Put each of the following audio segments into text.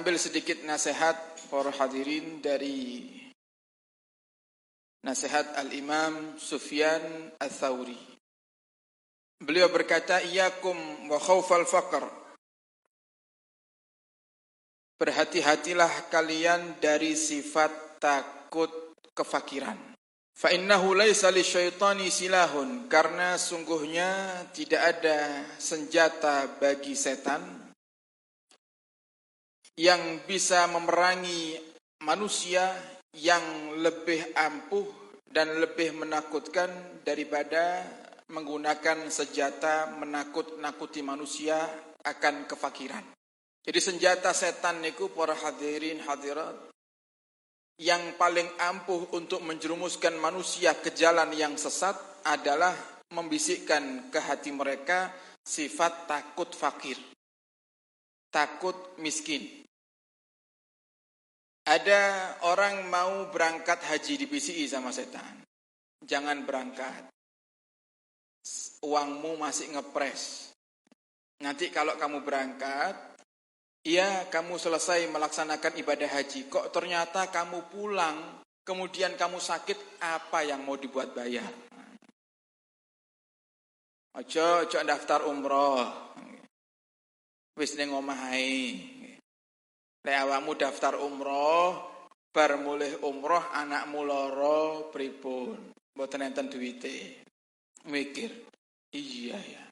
ambil sedikit nasihat para hadirin dari nasihat Al-Imam Sufyan Ats-Tsauri. Beliau berkata, "Iyyakum wa khaufal faqr." Berhati-hatilah kalian dari sifat takut kefakiran. Fa innahu laisa lisyaitani silahun, karena sungguhnya tidak ada senjata bagi setan yang bisa memerangi manusia yang lebih ampuh dan lebih menakutkan daripada menggunakan senjata menakut-nakuti manusia akan kefakiran. Jadi senjata setan niku para hadirin hadirat yang paling ampuh untuk menjerumuskan manusia ke jalan yang sesat adalah membisikkan ke hati mereka sifat takut fakir, takut miskin. Ada orang mau berangkat haji dibisiki sama setan. Jangan berangkat. Uangmu masih ngepres. Nanti kalau kamu berangkat, ya kamu selesai melaksanakan ibadah haji. Kok ternyata kamu pulang, kemudian kamu sakit, apa yang mau dibuat bayar? Ojo daftar umroh. Wis ning omah ae. Lek awakmu daftar umroh, bar mulih umroh anakmu lara pripun? Mboten enten duwite. Mikir, iya ya.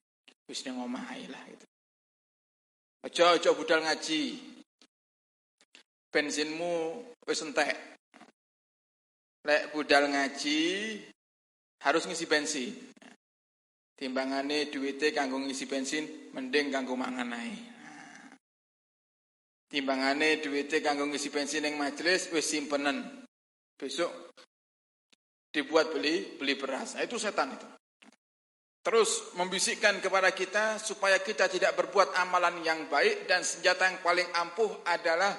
Wis ning omah ae lah gitu. Ojo budal ngaji. Bensinmu wis entek. Lek budal ngaji harus ngisi bensin. Timbangane duwite kanggo ngisi bensin mending kanggo mangan ae. Timbangane duwite kanggo ngisi bensin ning majelis wis simpenen. Besok dibuat beli beras. Nah, itu setan itu. Terus membisikkan kepada kita supaya kita tidak berbuat amalan yang baik, dan senjata yang paling ampuh adalah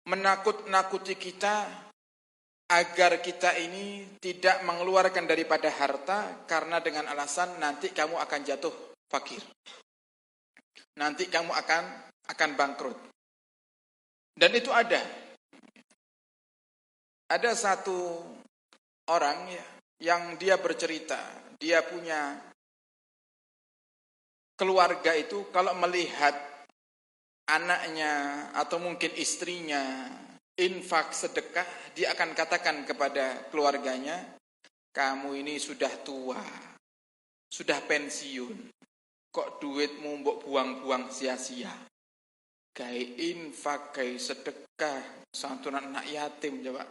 menakut-nakuti kita agar kita ini tidak mengeluarkan daripada harta karena dengan alasan nanti kamu akan jatuh fakir. Nanti kamu akan bangkrut. Dan itu ada. Ada satu orang ya, yang dia bercerita, dia punya keluarga itu kalau melihat anaknya atau mungkin istrinya infak sedekah, dia akan katakan kepada keluarganya, kamu ini sudah tua, sudah pensiun, kok duitmu mbok buang-buang sia-sia. Kayak infak, kayak sedekah, santunan anak yatim, coba.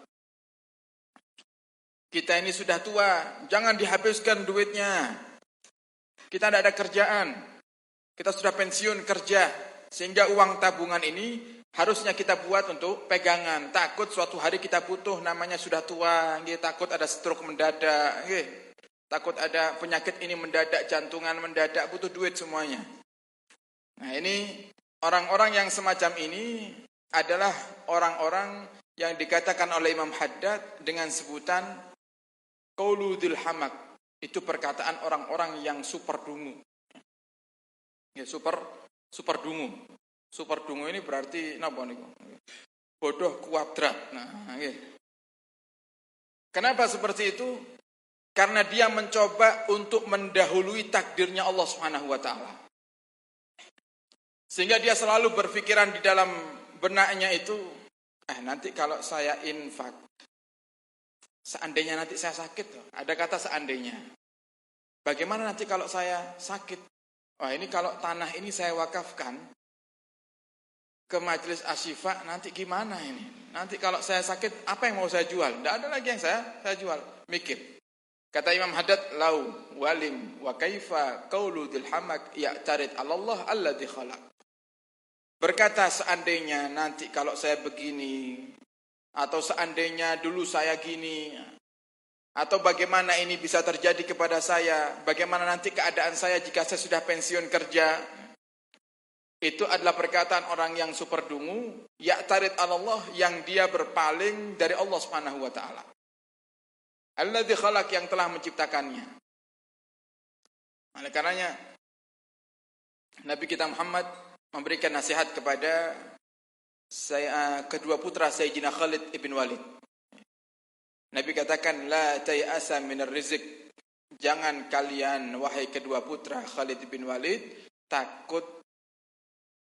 Kita ini sudah tua, jangan dihabiskan duitnya. Kita tidak ada kerjaan, kita sudah pensiun kerja, sehingga uang tabungan ini harusnya kita buat untuk pegangan. Takut suatu hari kita butuh, namanya sudah tua, takut ada stroke mendadak, takut ada penyakit ini mendadak, jantungan mendadak, butuh duit semuanya. Nah ini orang-orang yang semacam ini adalah orang-orang yang dikatakan oleh Imam Haddad dengan sebutan qauludil hamak. Itu perkataan orang-orang yang super dungu. Ya, super dungu. Super dungu ini berarti napa niku? Bodoh kuadrat. Nah, kenapa seperti itu? Karena dia mencoba untuk mendahului takdirnya Allah Subhanahu wa taala. Sehingga dia selalu berpikiran di dalam benaknya itu, nanti kalau saya infak, seandainya nanti saya sakit, ada kata seandainya. Bagaimana nanti kalau saya sakit? Wah, ini kalau tanah ini saya wakafkan ke majelis asyifa, nanti gimana ini? Nanti kalau saya sakit, apa yang mau saya jual? Tidak ada lagi yang saya jual. Mikir. Kata Imam Haddad, lau walim wa kaifa qauludil hamak ya'tarid 'ala Allah alladzi khalaq. Berkata seandainya nanti kalau saya begini, atau seandainya dulu saya gini, atau bagaimana ini bisa terjadi kepada saya, bagaimana nanti keadaan saya jika saya sudah pensiun kerja. Itu adalah perkataan orang yang super dungu, ya'tarid 'ala Allah, yang dia berpaling dari Allah Subhanahu wa taala. Alladzi khalaq, yang telah menciptakannya. Oleh karenanya Nabi kita Muhammad memberikan nasihat kepada kedua putra Sayyidina Khalid ibn Walid. Nabi katakan, la tay'asa minar rizq. Jangan kalian, wahai kedua putra Khalid bin Walid, takut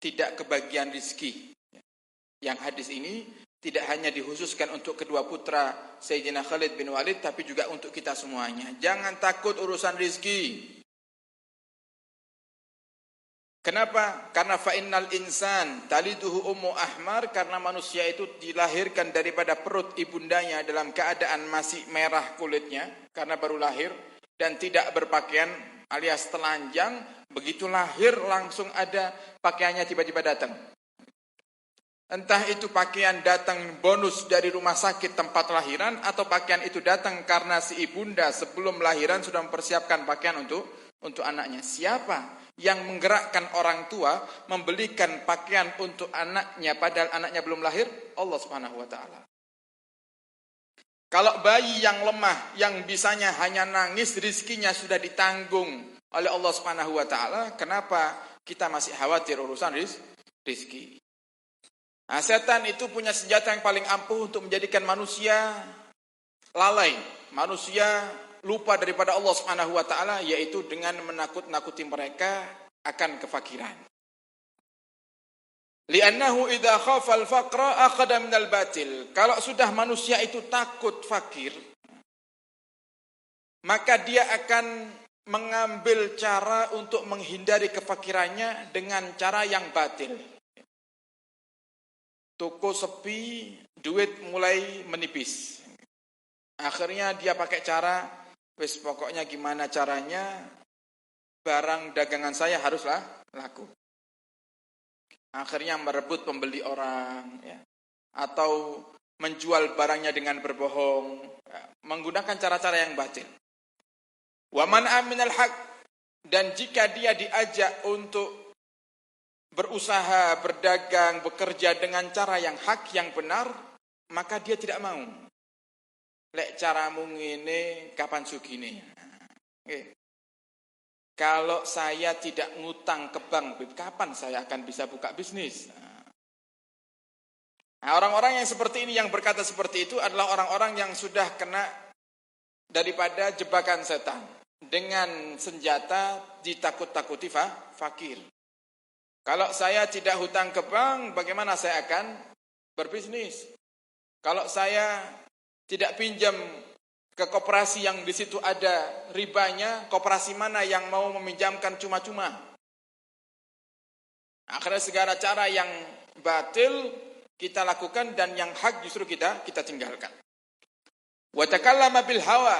tidak kebagian rizki. Yang hadis ini tidak hanya dikhususkan untuk kedua putra Sayyidina Khalid bin Walid, tapi juga untuk kita semuanya. Jangan takut urusan rizki. Kenapa? Karena fa'innal insan taliduhu ummu ahmar, karena manusia itu dilahirkan daripada perut ibundanya dalam keadaan masih merah kulitnya, karena baru lahir, dan tidak berpakaian alias telanjang. Begitu lahir langsung ada pakaiannya tiba-tiba datang. Entah itu pakaian datang bonus dari rumah sakit tempat lahiran, atau pakaian itu datang karena si ibunda sebelum lahiran sudah mempersiapkan pakaian untuk anaknya. Siapa yang menggerakkan orang tua membelikan pakaian untuk anaknya padahal anaknya belum lahir? Allah Subhanahu wa taala. Kalau bayi yang lemah yang bisanya hanya nangis, rizkinya sudah ditanggung oleh Allah Subhanahu wa taala, kenapa kita masih khawatir urusan rizki? Nah, setan itu punya senjata yang paling ampuh untuk menjadikan manusia lalai, manusia lupa daripada Allah Subhanahu wa taala, yaitu dengan menakut-nakuti mereka akan kefakiran. Li'annahu idza khafa al-faqra akhadha minal batil. Kalau sudah manusia itu takut fakir, maka dia akan mengambil cara untuk menghindari kefakirannya dengan cara yang batil. Toko sepi, duit mulai menipis. Akhirnya dia pakai cara, wis pokoknya gimana caranya barang dagangan saya haruslah laku. Akhirnya merebut pembeli orang, ya, atau menjual barangnya dengan berbohong, ya, menggunakan cara-cara yang batil. Wa man aminal haq, dan jika dia diajak untuk berusaha, berdagang, bekerja dengan cara yang hak, yang benar, maka dia tidak mau. Lek caramu ngene kapan sugine? Okay. Kalau saya tidak ngutang ke bank, kapan saya akan bisa buka bisnis? Nah, orang-orang yang seperti ini, yang berkata seperti itu adalah orang-orang yang sudah kena daripada jebakan setan. Dengan senjata ditakut-takuti fakir. Kalau saya tidak hutang ke bank, bagaimana saya akan berbisnis? Kalau saya tidak pinjam ke koperasi yang di situ ada ribanya, koperasi mana yang mau meminjamkan cuma-cuma? Akhirnya segala cara yang batil kita lakukan dan yang hak justru kita tinggalkan. Wa takallama bil hawa,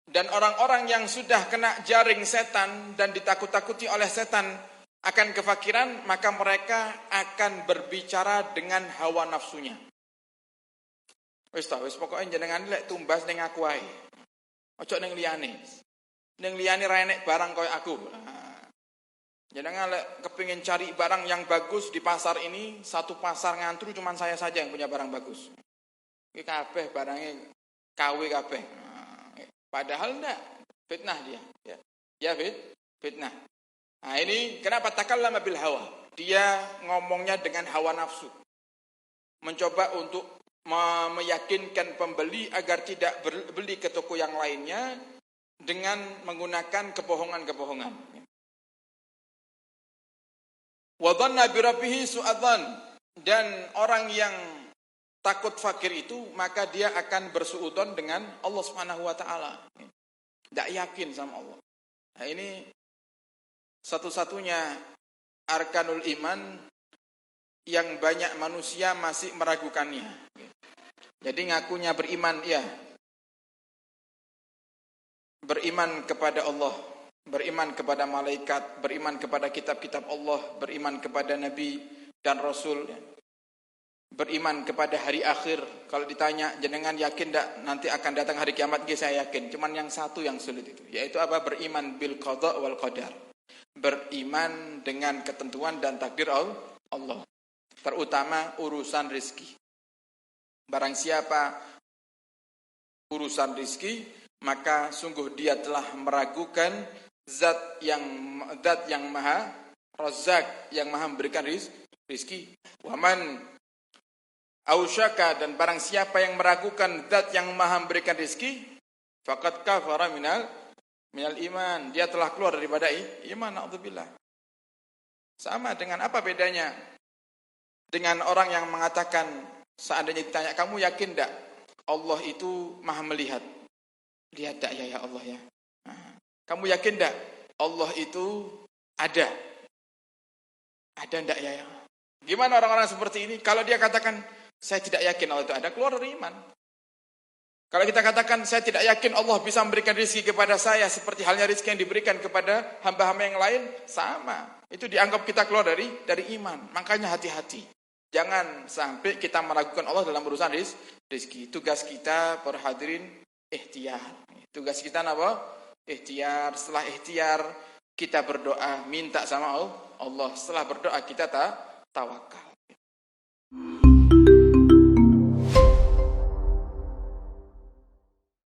dan orang-orang yang sudah kena jaring setan dan ditakut-takuti oleh setan akan kefakiran, maka mereka akan berbicara dengan hawa nafsunya. Wis pokoknya jenengan lek tumbas ning aku ae. Ojo ning liyane. Ning liyane ra enek barang koyo aku. Jenengan lek kepengin cari barang yang bagus di pasar ini, satu pasar ngantru cuman saya saja yang punya barang bagus. Iki kabeh barangnya KW kabeh. Padahal enggak, fitnah dia, ya. Ya fitnah. Nah, ini kenapa takallama bil hawa? Dia ngomongnya dengan hawa nafsu. Mencoba untuk meyakinkan pembeli agar tidak beli ke toko yang lainnya dengan menggunakan kebohongan-kebohongan. Wa dhanna bi rabbih su'adzan, dan orang yang takut fakir itu maka dia akan bersuudzon dengan Allah Subhanahu wa taala. Tidak yakin sama Allah. Nah, ini satu-satunya arkanul iman yang banyak manusia masih meragukannya. Jadi ngakunya beriman, ya. Beriman kepada Allah, beriman kepada malaikat, beriman kepada kitab-kitab Allah, beriman kepada nabi dan rasul, ya. Beriman kepada hari akhir. Kalau ditanya, jenengan yakin tak nanti akan datang hari kiamat? Saya yakin. Cuman yang satu yang sulit itu, yaitu apa? Beriman bil qada wal qadar. Beriman dengan ketentuan dan takdir Allah. Terutama urusan rizki. Barang siapa urusan rizki, maka sungguh dia telah meragukan zat yang maha razak, yang maha memberikan rizki. Waman ausyaka, dan barang siapa yang meragukan zat yang maha memberikan rezeki, faqad kafara minal iman, dia telah keluar daripada iman. Na'udzubillah. Sama dengan apa bedanya dengan orang yang mengatakan, seandainya ditanya, kamu yakin enggak Allah itu maha melihat? Lihat tak ya Allah ya. Kamu yakin enggak Allah itu ada? Ada enggak ya? Gimana orang-orang seperti ini? Kalau dia katakan, saya tidak yakin Allah itu ada, keluar dari iman. Kalau kita katakan, saya tidak yakin Allah bisa memberikan rezeki kepada saya seperti halnya rezeki yang diberikan kepada hamba-hamba yang lain, sama. Itu dianggap kita keluar dari iman. Makanya hati-hati. Jangan sampai kita meragukan Allah dalam urusan rezeki. Tugas kita, para hadirin, ikhtiar. Tugas kita apa? Ikhtiar. Setelah ikhtiar, kita berdoa, minta sama Allah. Setelah berdoa, kita tawakal.